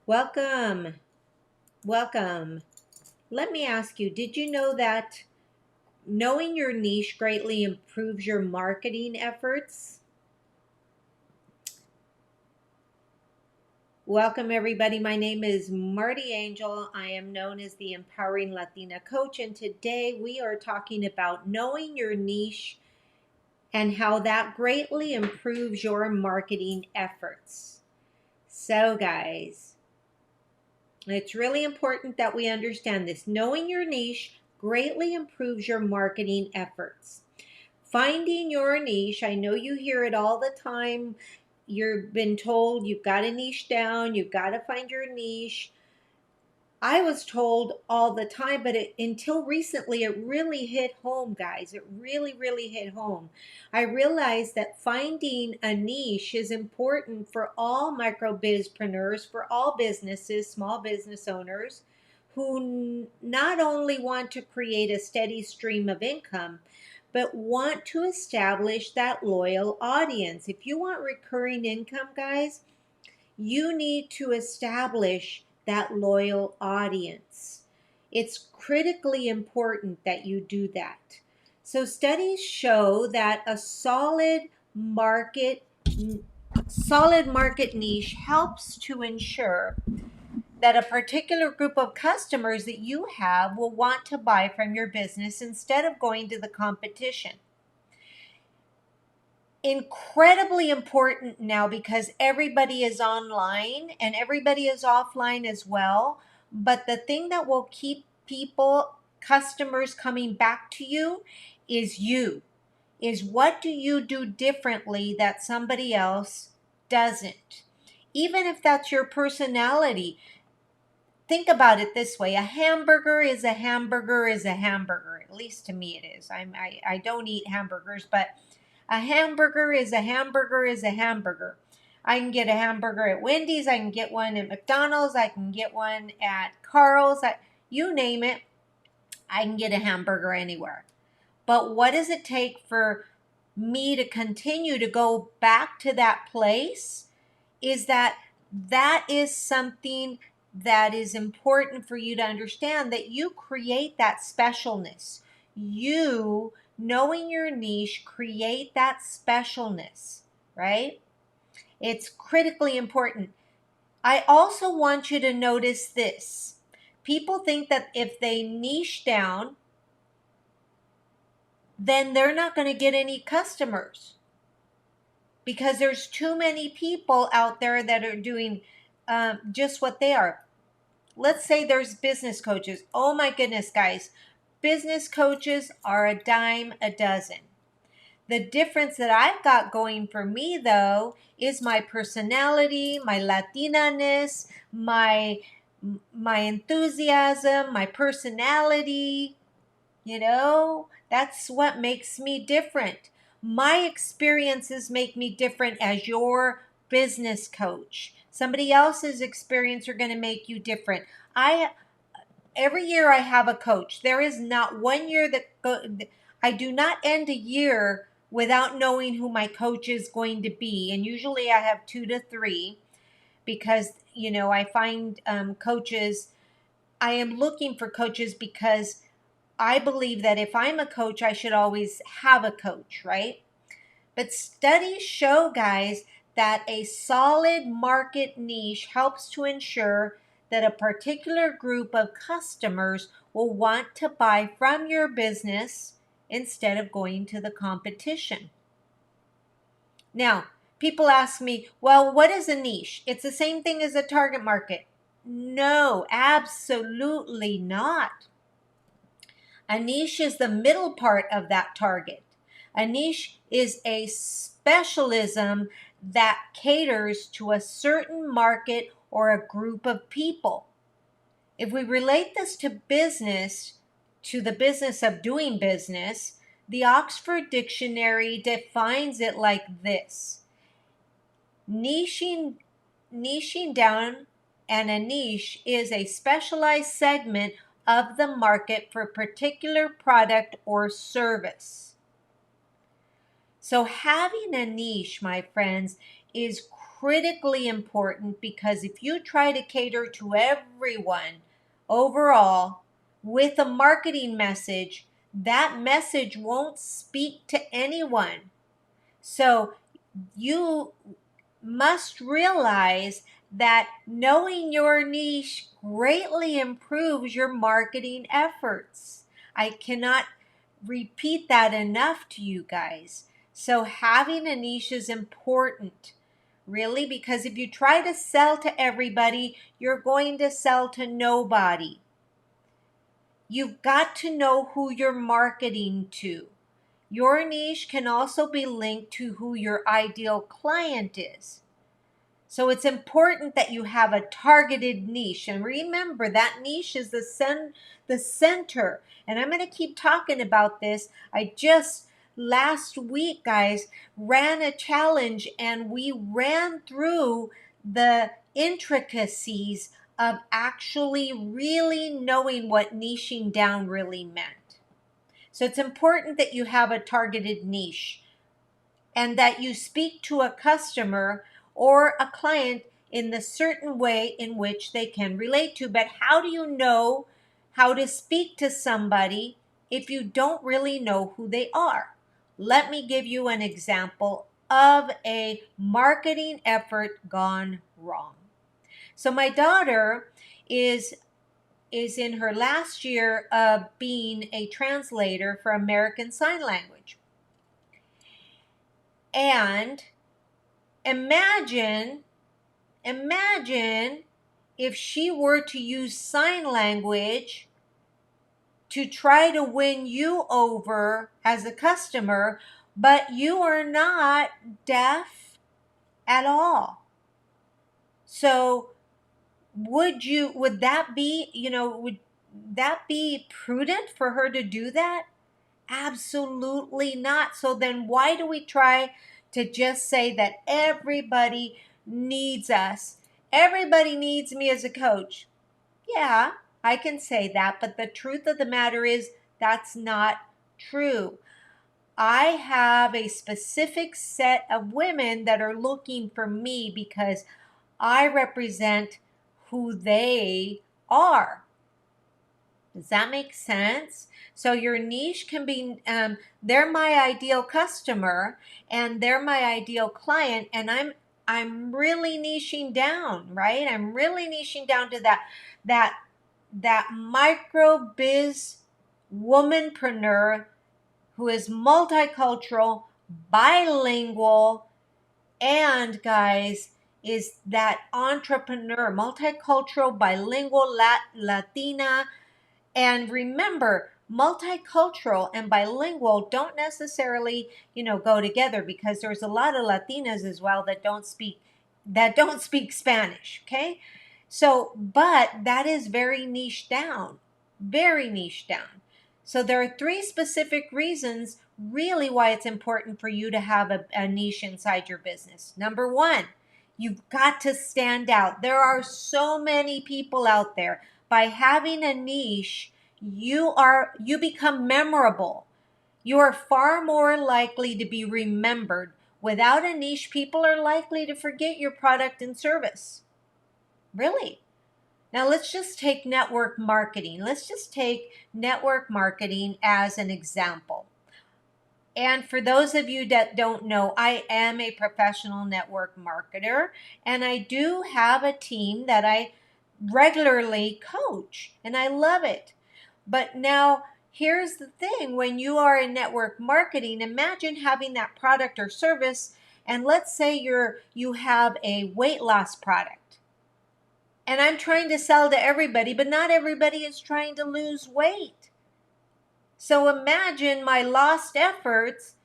Welcome. Welcome. Let me ask you, did you know that knowing your niche greatly improves your marketing efforts? Welcome, everybody. My name is Marty Angel. I am known as the Empowering Latina Coach, and today we are talking about knowing your niche and how that greatly improves your marketing efforts. So, guys, it's really important that we understand this. Knowing your niche greatly improves your marketing efforts. Finding your niche, I know you hear it all the time. You've been told you've got a niche down, you've got to find your niche. I was told all the time, but until recently, it really hit home, guys. It really hit home. I realized that finding a niche is important for all micro bizpreneurs, for all businesses, small business owners who not only want to create a steady stream of income, but want to establish that loyal audience. If you want recurring income, guys, you need to establish that loyal audience. It's critically important that you do that. So studies show that a solid market niche helps to ensure that a particular group of customers that you have will want to buy from your business instead of going to the competition. Incredibly important now because everybody is online and everybody is offline as well. But the thing that will keep customers coming back to you is what do you do differently that somebody else doesn't? Even if that's your personality, think about it this way. A hamburger is a hamburger is a hamburger. At least to me it is. I don't eat hamburgers, but a hamburger is a hamburger is a hamburger. I can get a hamburger at Wendy's. I can get one at McDonald's. I can get one at Carl's. You name it, I can get a hamburger anywhere. But what does it take for me to continue to go back to that place? Is that is something that is important for you to understand, that you create that specialness. You, knowing your niche, create that specialness, right? It's critically important. I also want you to notice this. People think that if they niche down, then they're not going to get any customers because there's too many people out there that are doing just what they are. Let's say there's business coaches. Oh my goodness, guys. Business coaches are a dime a dozen. The difference that I've got going for me, though, is my personality, my Latina-ness, my enthusiasm, my personality. That's what makes me different. My experiences make me different as your business coach. Somebody else's experience are going to make you different. Every year I have a coach. There is not one year that I do not end a year without knowing who my coach is going to be. And usually I have 2 to 3 because, I find coaches, I am looking for coaches because I believe that if I'm a coach, I should always have a coach, right? But studies show, guys, that a solid market niche helps to ensure that a particular group of customers will want to buy from your business instead of going to the competition. Now, people ask me, well, what is a niche? It's the same thing as a target market. No, absolutely not. A niche is the middle part of that target. A niche is a specialism that caters to a certain market or a group of people. If we relate this to business, to the business of doing business, the Oxford Dictionary defines it like this. Niching down, and a niche is a specialized segment of the market for a particular product or service. So having a niche, my friends, is critically important, because if you try to cater to everyone overall with a marketing message, that message won't speak to anyone. So you must realize that knowing your niche greatly improves your marketing efforts. I cannot repeat that enough to you guys. So having a niche is important, really, because if you try to sell to everybody, you're going to sell to nobody. You've got to know who you're marketing to. Your niche can also be linked to who your ideal client is. So it's important that you have a targeted niche. And remember, that niche is the center. And I'm going to keep talking about this. I just last week, guys, ran a challenge, and we ran through the intricacies of actually really knowing what niching down really meant. So it's important that you have a targeted niche and that you speak to a customer or a client in the certain way in which they can relate to. But how do you know how to speak to somebody if you don't really know who they are? Let me give you an example of a marketing effort gone wrong. So my daughter is in her last year of being a translator for American Sign Language. And imagine if she were to use sign language to try to win you over as a customer, but you are not deaf at all. So would that be, would that be prudent for her to do that? Absolutely not. So then why do we try to just say that everybody needs us? Everybody needs me as a coach. Yeah, I can say that, but the truth of the matter is that's not true. I have a specific set of women that are looking for me because I represent who they are. Does that make sense? So your niche can be, they're my ideal customer and they're my ideal client, and I'm really niching down, right? I'm really niching down to that micro biz womanpreneur who is multicultural, bilingual, and guys, is that entrepreneur, multicultural, bilingual, Latina. And remember, multicultural and bilingual don't necessarily, go together, because there's a lot of Latinas as well that don't speak Spanish, okay? So, but that is very niche down, very niche down. So there are 3 specific reasons really why it's important for you to have a niche inside your business. Number 1, you've got to stand out. There are so many people out there. By having a niche, you become memorable. You are far more likely to be remembered. Without a niche, people are likely to forget your product and service. Really. Now let's just take network marketing. Let's just take network marketing as an example. And for those of you that don't know, I am a professional network marketer, and I do have a team that I regularly coach, and I love it. But now here's the thing. When you are in network marketing, imagine having that product or service, and let's say you have a weight loss product. And I'm trying to sell to everybody, but not everybody is trying to lose weight. So imagine my lost efforts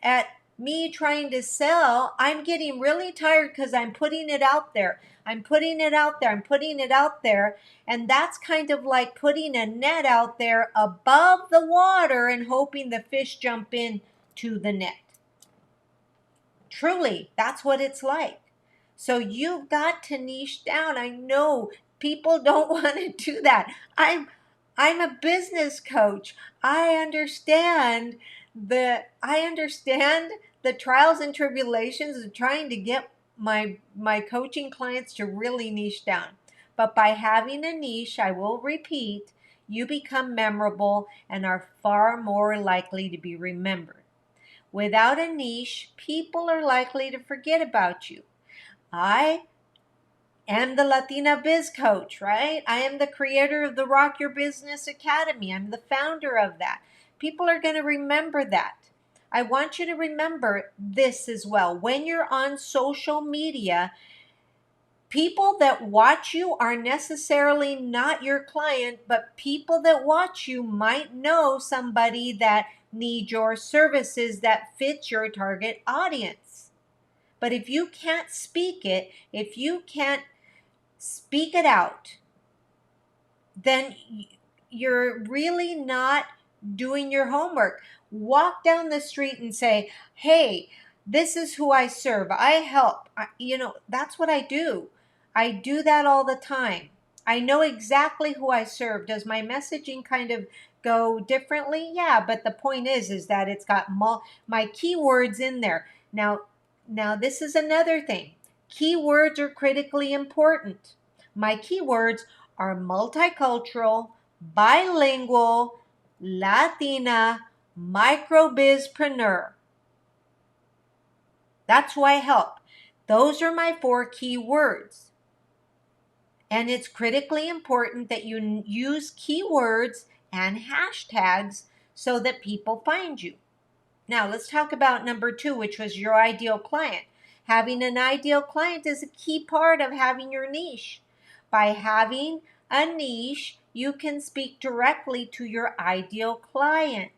at me trying to sell. I'm getting really tired because I'm putting it out there. I'm putting it out there. I'm putting it out there. And that's kind of like putting a net out there above the water and hoping the fish jump in to the net. Truly, that's what it's like. So you've got to niche down. I know people don't want to do that. I'm a business coach. I understand the trials and tribulations of trying to get my coaching clients to really niche down. But by having a niche, I will repeat, you become memorable and are far more likely to be remembered. Without a niche, people are likely to forget about you. I am the Latina Biz Coach, right? I am the creator of the Rock Your Business Academy. I'm the founder of that. People are going to remember that. I want you to remember this as well. When you're on social media, people that watch you are necessarily not your client, but people that watch you might know somebody that needs your services that fits your target audience. But if you can't speak it, if you can't speak it out, then you're really not doing your homework. Walk down the street and say, hey, this is who I serve. I help. That's what I do. I do that all the time. I know exactly who I serve. Does my messaging kind of go differently? Yeah, but the point is that it's got my keywords in there. Now this is another thing. Keywords are critically important. My keywords are multicultural, bilingual, Latina, microbizpreneur. That's who I help. Those are my 4 key words. And it's critically important that you use keywords and hashtags so that people find you. Now, let's talk about number 2, which was your ideal client. Having an ideal client is a key part of having your niche. By having a niche, you can speak directly to your ideal client.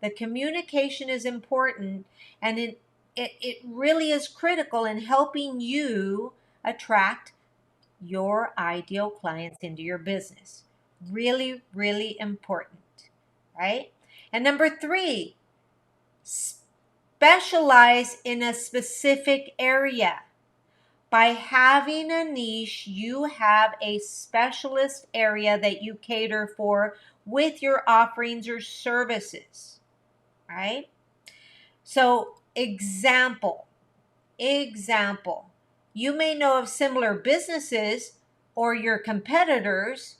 The communication is important, and it really is critical in helping you attract your ideal clients into your business. Really, really important, right? And number 3, specialize in a specific area. By having a niche, you have a specialist area that you cater for with your offerings or services, right? So, example, you may know of similar businesses or your competitors,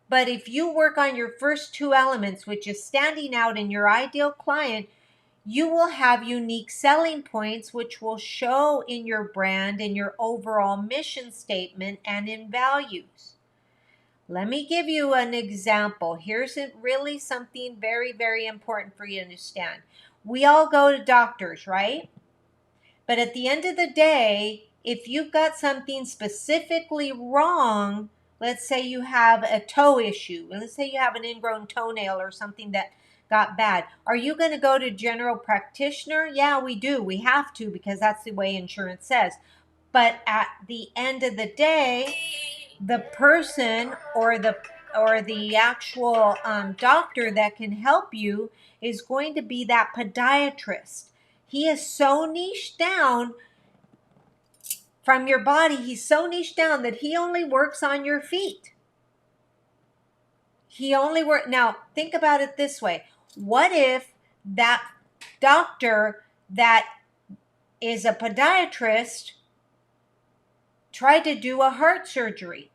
but if you work on your first 2 elements, which is standing out in your ideal client, you will have unique selling points which will show in your brand, in your overall mission statement, and in values. Let me give you an example. Here's really something very, very important for you to understand. We all go to doctors, right? But at the end of the day, if you've got something specifically wrong, let's say you have a toe issue, and let's say you have an ingrown toenail or something that got bad, are you going to go to general practitioner? Yeah, we do. We have to, because that's the way insurance says. But at the end of the day, the person or the actual doctor that can help you is going to be that podiatrist. He is so niched down from your body. He's so niched down that he only works on your feet. Now, think about it this way. What if that doctor that is a podiatrist tried to do a heart surgery?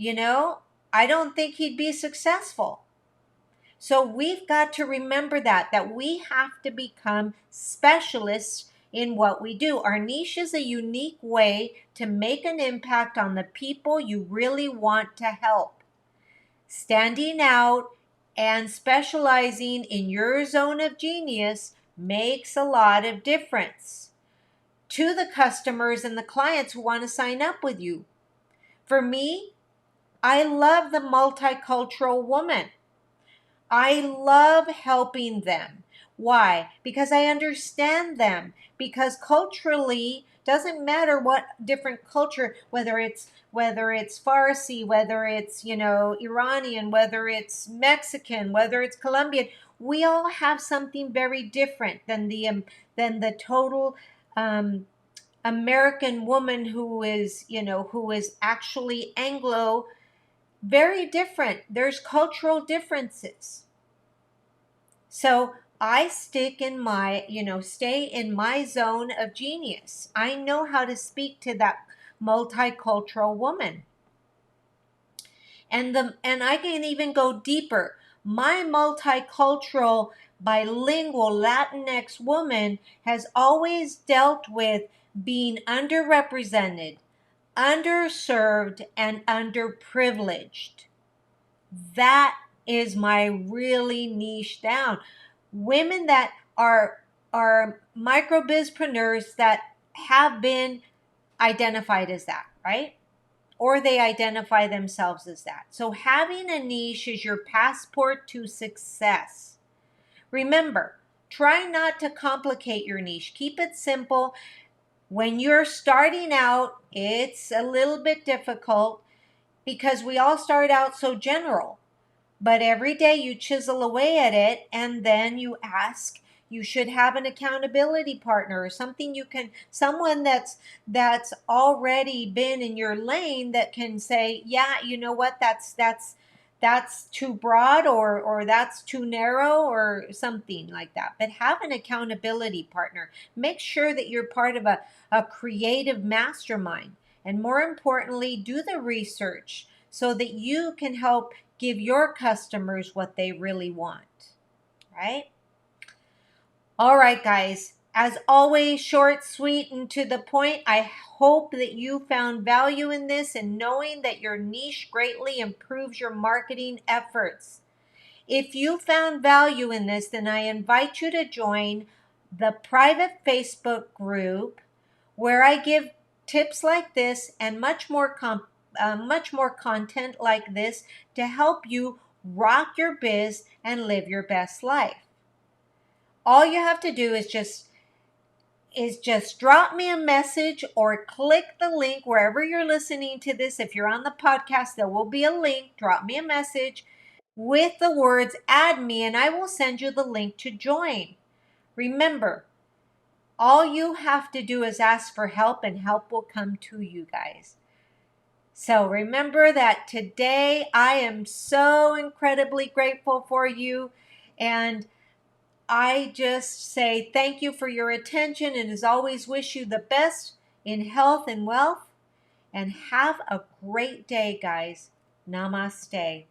I don't think he'd be successful. So we've got to remember that we have to become specialists in what we do. Our niche is a unique way to make an impact on the people you really want to help. Standing out and specializing in your zone of genius makes a lot of difference to the customers and the clients who want to sign up with you. For me, I love the multicultural woman. I love helping them. Why? Because I understand them. Because culturally, doesn't matter what different culture, whether it's Farsi, whether it's Iranian, whether it's Mexican, whether it's Colombian, we all have something very different than the total American woman who is actually Anglo. Very different. There's cultural differences. So I stick in my, stay in my zone of genius. I know how to speak to that multicultural woman. And I can even go deeper. My multicultural, bilingual Latinx woman has always dealt with being underrepresented, underserved, and underprivileged. That is my really niche down. Women that are micro bizpreneurs that have been identified as that, right? Or they identify themselves as that. So having a niche is your passport to success. Remember, try not to complicate your niche. Keep it simple. When you're starting out, it's a little bit difficult because we all start out so general. But every day you chisel away at it, and then you ask, you should have an accountability partner or something someone that's already been in your lane that can say, yeah, you know what, that's too broad, or that's too narrow, or something like that. But have an accountability partner. Make sure that you're part of a creative mastermind. And more importantly, do the research so that you can help give your customers what they really want, right? All right, guys. As always, short, sweet, and to the point. I hope that you found value in this and knowing that your niche greatly improves your marketing efforts. If you found value in this, then I invite you to join the private Facebook group where I give tips like this and much more content like this to help you rock your biz and live your best life. All you have to do is just drop me a message or click the link wherever you're listening to this. If you're on the podcast, there will be a link. Drop me a message with the words "add me" and I will send you the link to join. Remember, all you have to do is ask for help and help will come to you, guys. So remember that today I am so incredibly grateful for you, and I just say thank you for your attention, and as always wish you the best in health and wealth, and have a great day, guys. Namaste.